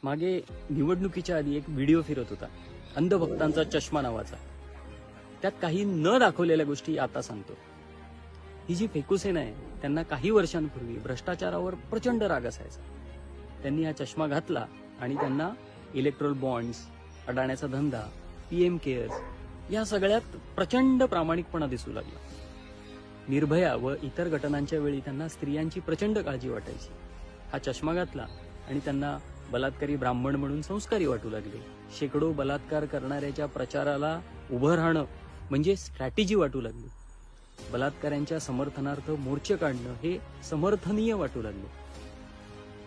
मागे निवडणुकीच्या आधी एक व्हिडिओ फिरत होता, अंधभक्तांचा चष्मा नावाचा. त्यात काही न दाखवलेल्या गोष्टी आता सांगतो. ही जी फेकूसेना आहे त्यांना काही वर्षांपूर्वी भ्रष्टाचारावर प्रचंड राग असायचा. त्यांनी हा चष्मा घातला आणि त्यांना इलेक्ट्रोल बॉन्ड्स, अडाण्याचा धंदा, पीएम केअर्स या सगळ्यात प्रचंड प्रामाणिकपणा दिसू लागला. निर्भया व इतर घटनांच्या वेळी त्यांना स्त्रियांची प्रचंड काळजी वाटायची. हा चष्मा घातला आणि त्यांना बलात्कारी ब्राह्मण म्हणून संस्कारी वाटू लागले. शेकडो बलात्कार करणाऱ्याच्या प्रचाराला उभं राहणं म्हणजे स्ट्रॅटेजी वाटू लागली. बलात्काऱ्यांच्या समर्थनार्थ मोर्चे काढणं हे समर्थनीय वाटू लागले.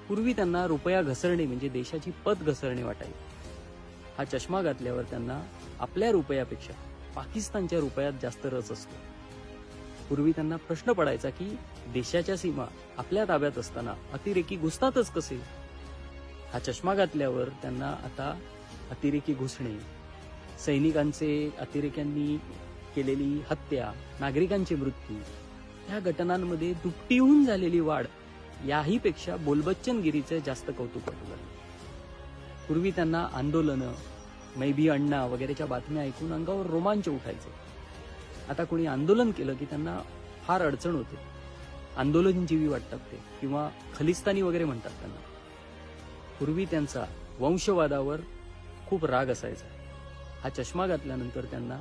पूर्वी त्यांना रुपया घसरणे म्हणजे देशाची पत घसरणे वाटायची. हा चष्मा घातल्यावर त्यांना आपल्या रुपयापेक्षा पाकिस्तानच्या रुपयात जास्त रस असतो. पूर्वी त्यांना प्रश्न पडायचा की देशाच्या सीमा आपल्या ताब्यात असताना अतिरेकी घुसतातच कसे. हा चष्मा घातल्यावर त्यांना आता अतिरेकी घुसणे, सैनिकांचे अतिरेक्यांनी केलेली हत्या, नागरिकांचे मृत्यू या घटनांमध्ये दुपटीहून झालेली वाढ याही पेक्षा बोलबच्चनगिरीचे जास्त कौतुक वाटू लागले. पूर्वी त्यांना आंदोलनं, मै बी अण्णा वगैरेच्या बातम्या ऐकून अंगावर रोमांच उठायचे. आता कोणी आंदोलन केलं की त्यांना फार अडचण होते. आंदोलनजीवी वाटतात ते, किंवा खलिस्तानी वगैरे म्हणतात त्यांना. पूर्वी त्यांचा वंशवादावर खूप राग असायचा. हा चष्मा घातल्यानंतर त्यांना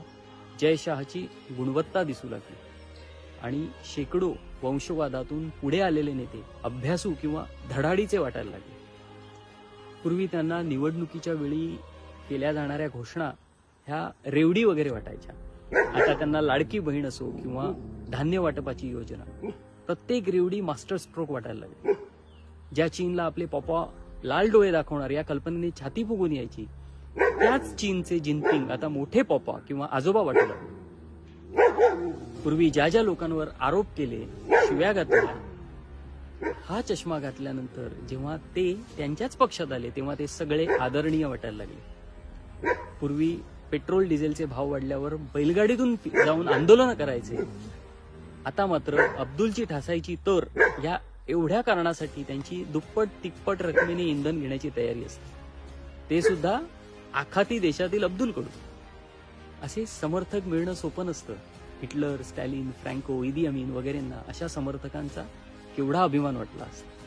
जयशहाची गुणवत्ता दिसू लागली आणि शेकडो वंशवादातून पुढे आलेले नेते अभ्यासू किंवा धडाडीचे वाटायला लागले. पूर्वी त्यांना निवडणुकीच्या वेळी केल्या जाणाऱ्या घोषणा ह्या रेवडी वगैरे वाटायच्या. आता त्यांना लाडकी बहीण असो किंवा धान्य वाटपाची योजना, प्रत्येक रेवडी मास्टर स्ट्रोक वाटायला लागली. ज्या चीनला आपले पॉपा लाल डोळे दाखवणार या कल्पनेने छाती फुगून यायची, त्याच चीनचे जिनपिंग आता मोठे पॉपा किंवा आजोबा वाटू लागले. पूर्वी ज्या ज्या लोकांवर आरोप केले, शिव्या घातल्या, हा चष्मा घातल्यानंतर जेव्हा ते त्यांच्याच पक्षात आले तेव्हा ते सगळे आदरणीय वाटायला लागले. पूर्वी पेट्रोल डिझेलचे भाव वाढल्यावर बैलगाडीतून जाऊन आंदोलन करायचे. आता मात्र अब्दुलची ठासायची तर या एवढ्या कारणासाठी त्यांची दुप्पट तिप्पट रकमेने इंधन घेण्याची तयारी असते, ते सुद्धा आखाती देशातील अब्दुलकडून. असे समर्थक मिळणं सोपं नसतं. हिटलर, स्टॅलिन, फ्रँको, ईदी अमीन वगैरेंना अशा समर्थकांचा केवढा अभिमान वाटला असता.